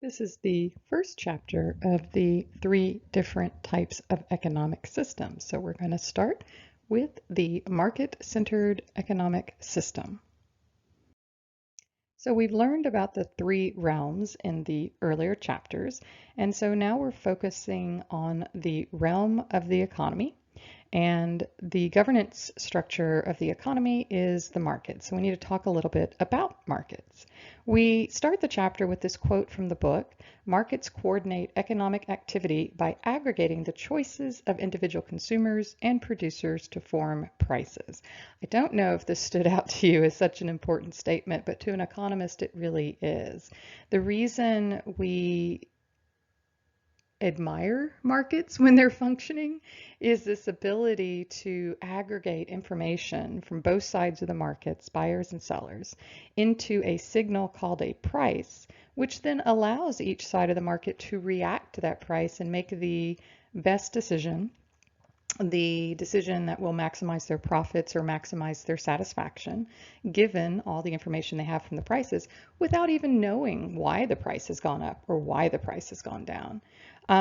This is the first chapter of the three different types of economic systems. So we're going to start with the market-centered economic system. So we've learned about the three realms in the earlier chapters, and so now we're focusing on the realm of the economy. And the governance structure of the economy is the market. So we need to talk a little bit about markets. We start the chapter with this quote from the book: "Markets coordinate economic activity by aggregating the choices of individual consumers and producers to form prices." I don't know if this stood out to you as such an important statement, but to an economist, it really is. The reason we admire markets when they're functioning is this ability to aggregate information from both sides of the markets, buyers and sellers, into a signal called a price, which then allows each side of the market to react to that price and make the best decision, the decision that will maximize their profits or maximize their satisfaction, given all the information they have from the prices, without even knowing why the price has gone up or why the price has gone down.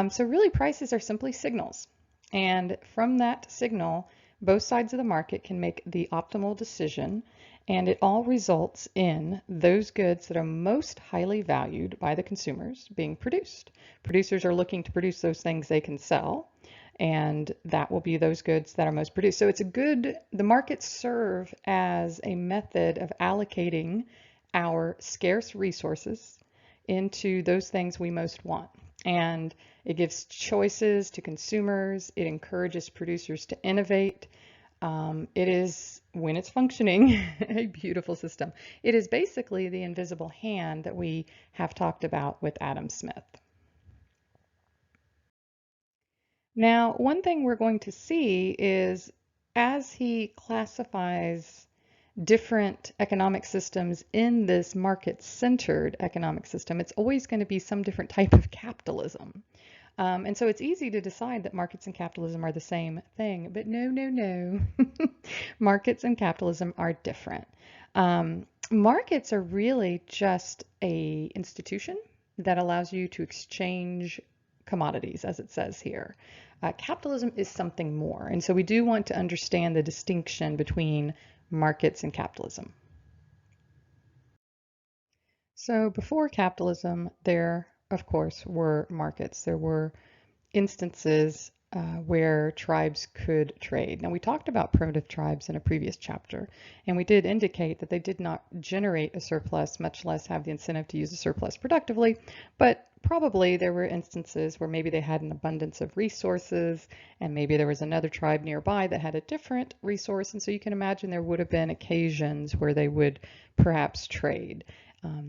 So really, prices are simply signals. And from that signal, both sides of the market can make the optimal decision, and it all results in those goods that are most highly valued by the consumers being produced. Producers are looking to produce those things they can sell, and that will be those goods that are most produced. So the markets serve as a method of allocating our scarce resources into those things we most want. And it gives choices to consumers. It encourages producers to innovate. It is, when it's functioning, a beautiful system. It is basically the invisible hand that we have talked about with Adam Smith. Now, one thing we're going to see is as he classifies different economic systems in this market-centered economic system, it's always going to be some different type of capitalism. And so it's easy to decide that markets and capitalism are the same thing, but no, no, no. Markets and capitalism are different. Markets are really just a institution that allows you to exchange commodities, as it says here. Capitalism is something more, and so we do want to understand the distinction between markets and capitalism. So before capitalism, there, of course, were markets. There were instances where tribes could trade. Now, we talked about primitive tribes in a previous chapter, and we did indicate that they did not generate a surplus, much less have the incentive to use a surplus productively, but probably there were instances where maybe they had an abundance of resources, and maybe there was another tribe nearby that had a different resource, and so you can imagine there would have been occasions where they would perhaps trade.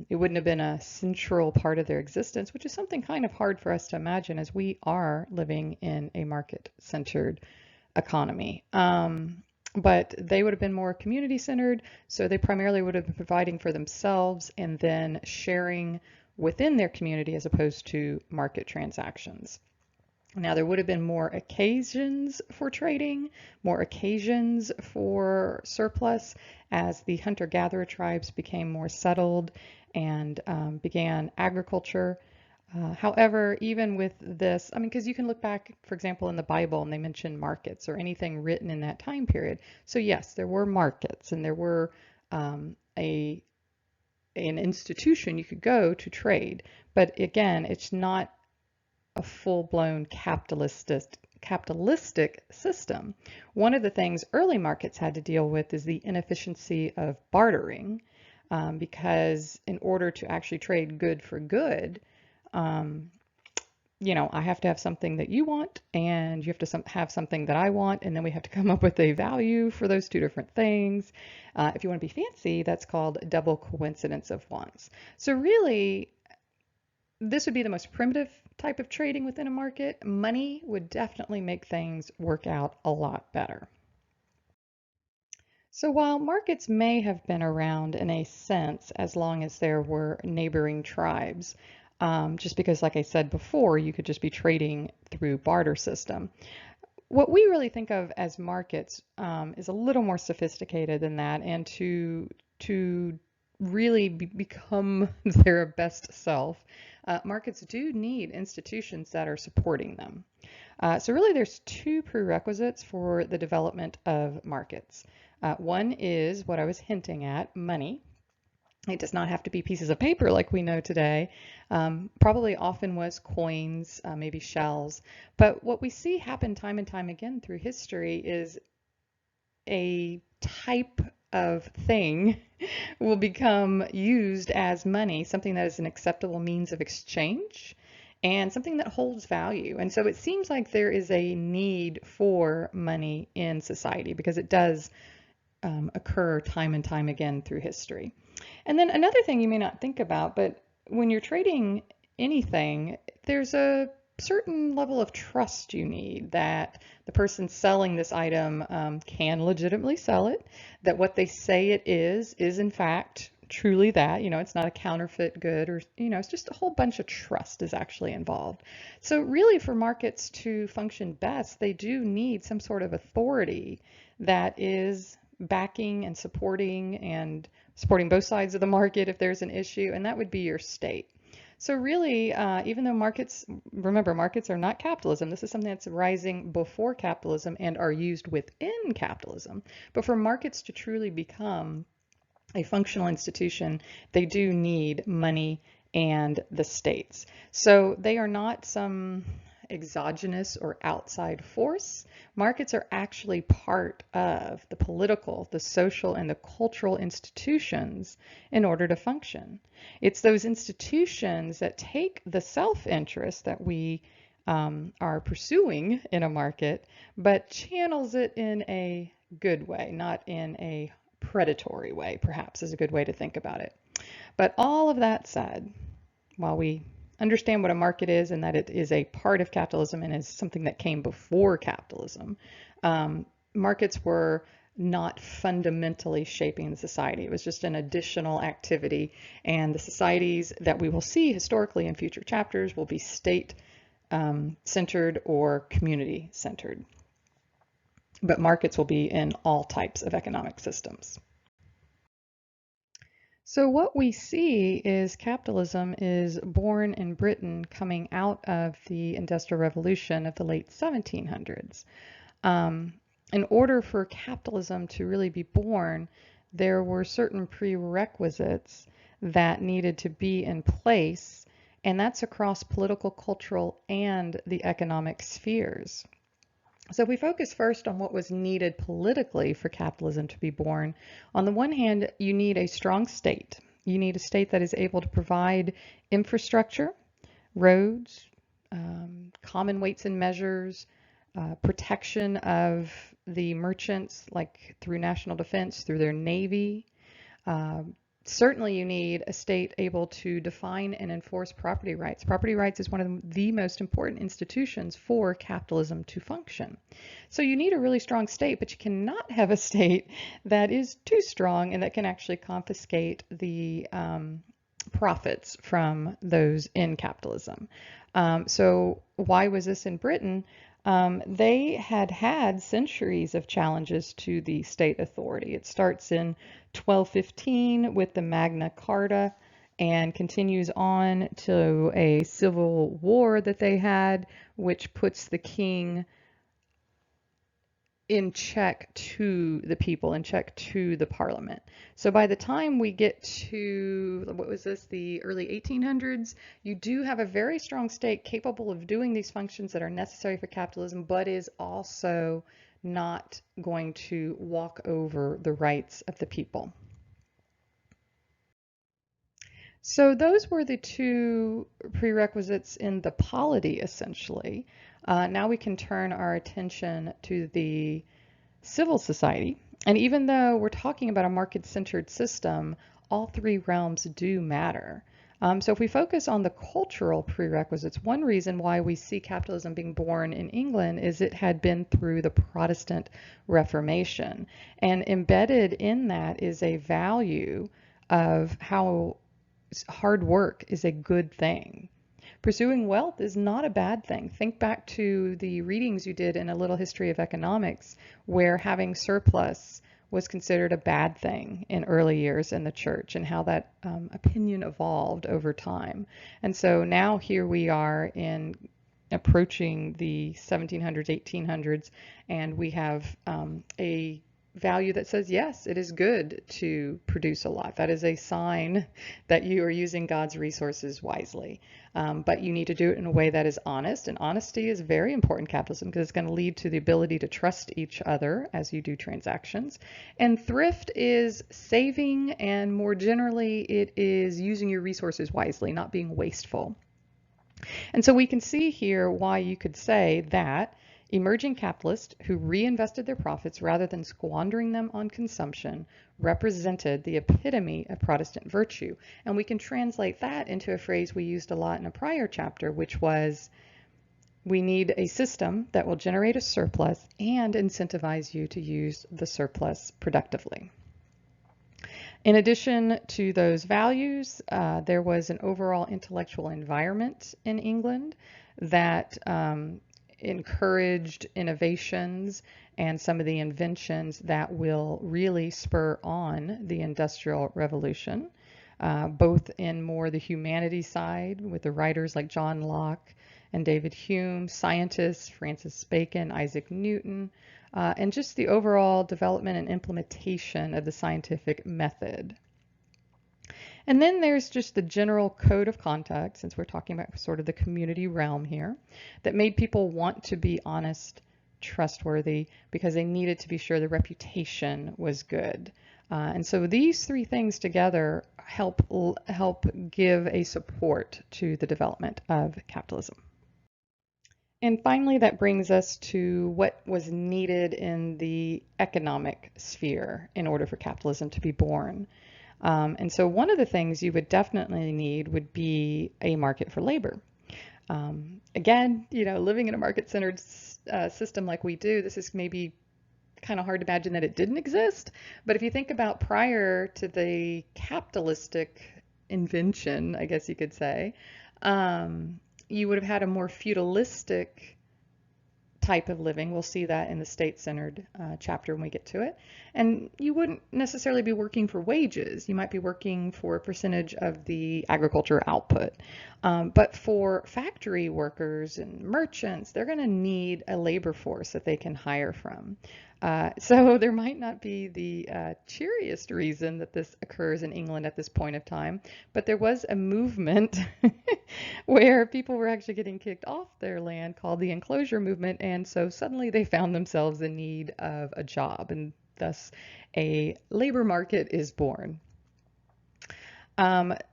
It wouldn't have been a central part of their existence, which is something kind of hard for us to imagine as we are living in a market-centered economy. But they would have been more community-centered, so they primarily would have been providing for themselves and then sharing within their community as opposed to market transactions. Now, there would have been more occasions for trading, more occasions for surplus as the hunter-gatherer tribes became more settled and began agriculture. However, even with this, I mean, because you can look back, for example, in the Bible and they mention markets or anything written in that time period. So yes, there were markets and there were an institution you could go to trade. But again, it's not a full-blown capitalistic system. One of the things early markets had to deal with is the inefficiency of bartering, because in order to actually trade good for good, I have to have something that you want, and you have to have something that I want, and then we have to come up with a value for those two different things. If you want to be fancy, that's called double coincidence of wants. So really, this would be the most primitive type of trading within a market. Money would definitely make things work out a lot better. So while markets may have been around in a sense as long as there were neighboring tribes, just because, like I said before, you could just be trading through barter system. What we really think of as markets is a little more sophisticated than that, and to really become their best self, markets do need institutions that are supporting them. So really there's two prerequisites for the development of markets. One is what I was hinting at, money. It does not have to be pieces of paper like we know today. Probably often was coins, maybe shells. But what we see happen time and time again through history is a type of thing will become used as money, something that is an acceptable means of exchange and something that holds value. And so it seems like there is a need for money in society because it does occur time and time again through history. And then another thing you may not think about, but when you're trading anything, there's a certain level of trust you need that the person selling this item can legitimately sell it, that what they say it is in fact truly that, it's not a counterfeit good or, it's just a whole bunch of trust is actually involved. So really for markets to function best, they do need some sort of authority that is backing and supporting both sides of the market if there's an issue, and that would be your state. So really, even though remember, markets are not capitalism. This is something that's rising before capitalism and are used within capitalism. But for markets to truly become a functional institution, they do need money and the states. So they are not some exogenous or outside force. Markets are actually part of the political, the social, and the cultural institutions in order to function. It's those institutions that take the self-interest that we are pursuing in a market, but channels it in a good way, not in a predatory way, perhaps is a good way to think about it. But all of that said, while we understand what a market is and that it is a part of capitalism and is something that came before capitalism, markets were not fundamentally shaping the society. It was just an additional activity, and the societies that we will see historically in future chapters will be state centered or community centered. But markets will be in all types of economic systems. So what we see is capitalism is born in Britain coming out of the Industrial Revolution of the late 1700s. In order for capitalism to really be born, there were certain prerequisites that needed to be in place, and that's across political, cultural, and the economic spheres. So if we focus first on what was needed politically for capitalism to be born, on the one hand, you need a strong state. You need a state that is able to provide infrastructure, roads, common weights and measures, protection of the merchants, like through national defense, through their navy. Certainly you need a state able to define and enforce property rights. Property rights is one of the most important institutions for capitalism to function. So you need a really strong state, but you cannot have a state that is too strong and that can actually confiscate the profits from those in capitalism. So why was this in Britain? They had had centuries of challenges to the state authority. It starts in 1215 with the Magna Carta and continues on to a civil war that they had, which puts the king in check to the people, in check to the parliament. So by the time we get to, what was this, the early 1800s, you do have a very strong state capable of doing these functions that are necessary for capitalism, but is also not going to walk over the rights of the people. So those were the two prerequisites in the polity, essentially. Now we can turn our attention to the civil society. And even though we're talking about a market-centered system, all three realms do matter. So if we focus on the cultural prerequisites, one reason why we see capitalism being born in England is it had been through the Protestant Reformation. And embedded in that is a value of how hard work is a good thing. Pursuing wealth is not a bad thing. Think back to the readings you did in A Little History of Economics, where having surplus was considered a bad thing in early years in the church, and how that opinion evolved over time. And so now here we are in approaching the 1700s, 1800s, and we have a value that says, yes, it is good to produce a lot. That is a sign that you are using God's resources wisely. But you need to do it in a way that is honest. And honesty is very important in capitalism because it's going to lead to the ability to trust each other as you do transactions. And thrift is saving, and more generally, it is using your resources wisely, not being wasteful. And so we can see here why you could say that emerging capitalists who reinvested their profits rather than squandering them on consumption represented the epitome of Protestant virtue. And we can translate that into a phrase we used a lot in a prior chapter, which was, we need a system that will generate a surplus and incentivize you to use the surplus productively. In addition to those values, there was an overall intellectual environment in England that encouraged innovations and some of the inventions that will really spur on the Industrial Revolution, both in more the humanities side with the writers like John Locke and David Hume, scientists, Francis Bacon, Isaac Newton, and just the overall development and implementation of the scientific method. And then there's just the general code of conduct, since we're talking about sort of the community realm here, that made people want to be honest, trustworthy, because they needed to be sure the reputation was good. And so these three things together help give a support to the development of capitalism. And finally, that brings us to what was needed in the economic sphere in order for capitalism to be born. And so one of the things you would definitely need would be a market for labor. Again, living in a market-centered system like we do, this is maybe kind of hard to imagine that it didn't exist. But if you think about prior to the capitalistic invention, I guess you could say, you would have had a more feudalistic type of living. We'll see that in the state-centered chapter when we get to it. And you wouldn't necessarily be working for wages. You might be working for a percentage of the agriculture output. But for factory workers and merchants, they're going to need a labor force that they can hire from. So there might not be the cheeriest reason that this occurs in England at this point of time, but there was a movement where people were actually getting kicked off their land called the enclosure movement, and so suddenly they found themselves in need of a job, and thus a labor market is born.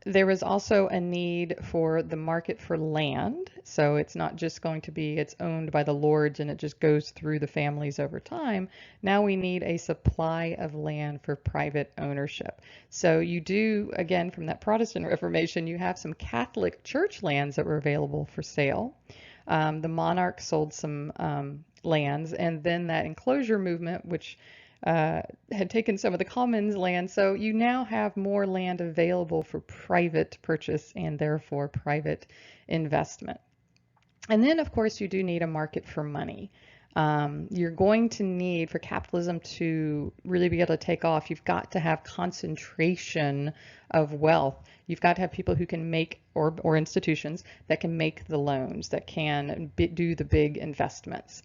There was also a need for the market for land. So it's not just going to be it's owned by the lords and it just goes through the families over time. Now we need a supply of land for private ownership. So you do, again, from that Protestant Reformation, you have some Catholic church lands that were available for sale. The monarch sold some lands, and then that enclosure movement, which had taken some of the commons land, so you now have more land available for private purchase and therefore private investment. And then, of course, you do need a market for money. You're going to need, for capitalism to really be able to take off, you've got to have concentration of wealth. You've got to have people who can make, or institutions that can make the loans, that can do the big investments.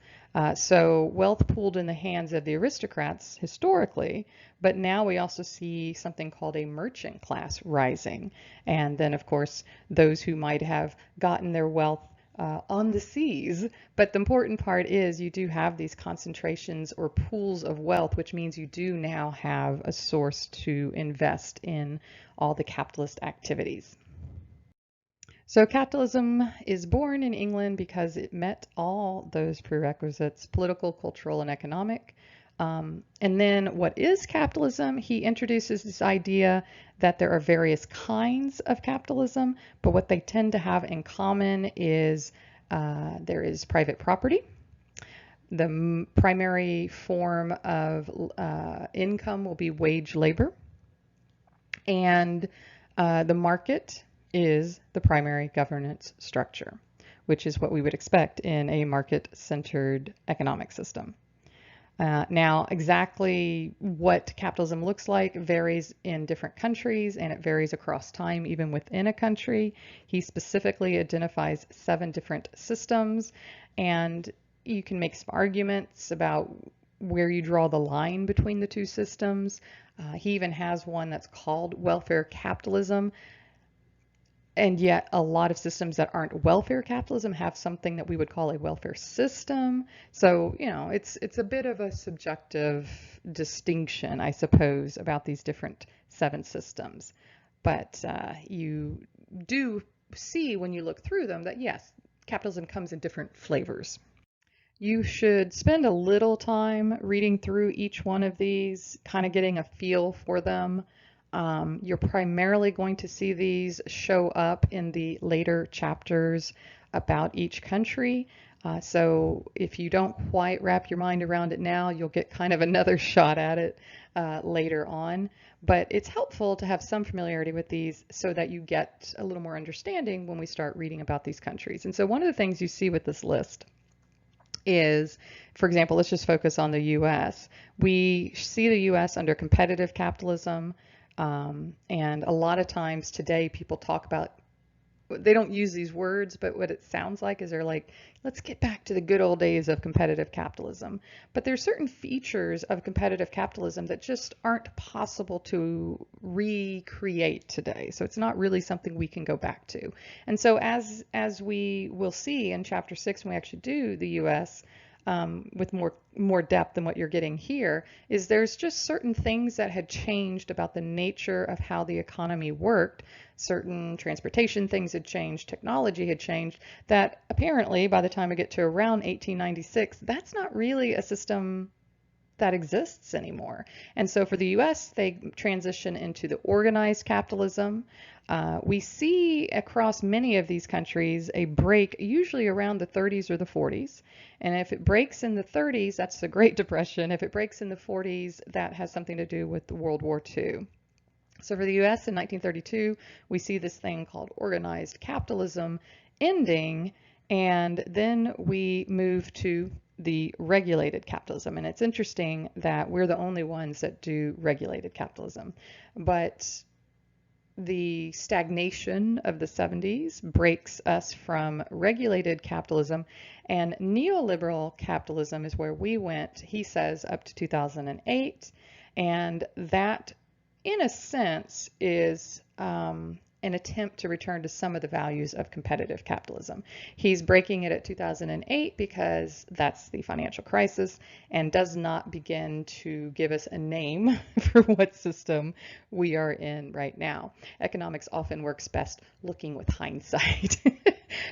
So wealth pooled in the hands of the aristocrats historically, but now we also see something called a merchant class rising. And then, of course, those who might have gotten their wealth on the seas. But the important part is you do have these concentrations or pools of wealth, which means you do now have a source to invest in all the capitalist activities. So capitalism is born in England because it met all those prerequisites: political, cultural, and economic. And then what is capitalism? He introduces this idea that there are various kinds of capitalism, but what they tend to have in common is there is private property. The primary form of income will be wage labor. And the market is the primary governance structure, which is what we would expect in a market-centered economic system. Now, exactly what capitalism looks like varies in different countries and it varies across time, even within a country. He specifically identifies 7 different systems, and you can make some arguments about where you draw the line between the two systems. He even has one that's called welfare capitalism, and yet a lot of systems that aren't welfare capitalism have something that we would call a welfare system. So, it's a bit of a subjective distinction, I suppose, about these different 7 systems. But you do see when you look through them that yes, capitalism comes in different flavors. You should spend a little time reading through each one of these, kind of getting a feel for them. You're primarily going to see these show up in the later chapters about each country. So if you don't quite wrap your mind around it now, you'll get kind of another shot at it later on. But it's helpful to have some familiarity with these so that you get a little more understanding when we start reading about these countries. And so one of the things you see with this list is, for example, let's just focus on the US. We see the US under competitive capitalism, and a lot of times today people talk about, they don't use these words, but what it sounds like is they're like, let's get back to the good old days of competitive capitalism. But there's certain features of competitive capitalism that just aren't possible to recreate today. So it's not really something we can go back to. And so as we will see in chapter 6 when we actually do the US, with more depth than what you're getting here, is there's just certain things that had changed about the nature of how the economy worked. Certain transportation things had changed, technology had changed, that apparently by the time we get to around 1896, that's not really a system that exists anymore. And so for the US, they transition into the organized capitalism. We see across many of these countries a break, usually around the 30s or the 40s. And if it breaks in the 30s, that's the Great Depression. If it breaks in the 40s, that has something to do with the World War II. So for the US in 1932, we see this thing called organized capitalism ending, and then we move to the regulated capitalism. And it's interesting that we're the only ones that do regulated capitalism. But the stagnation of the 70s breaks us from regulated capitalism, and neoliberal capitalism is where we went, he says, up to 2008. And that, in a sense, is an attempt to return to some of the values of competitive capitalism. He's breaking it at 2008 because that's the financial crisis, and does not begin to give us a name for what system we are in right now. Economics often works best looking with hindsight.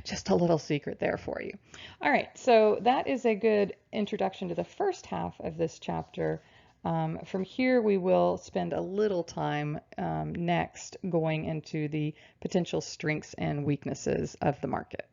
Just a little secret there for you. All right, so that is a good introduction to the first half of this chapter. From here, we will spend a little time next going into the potential strengths and weaknesses of the market.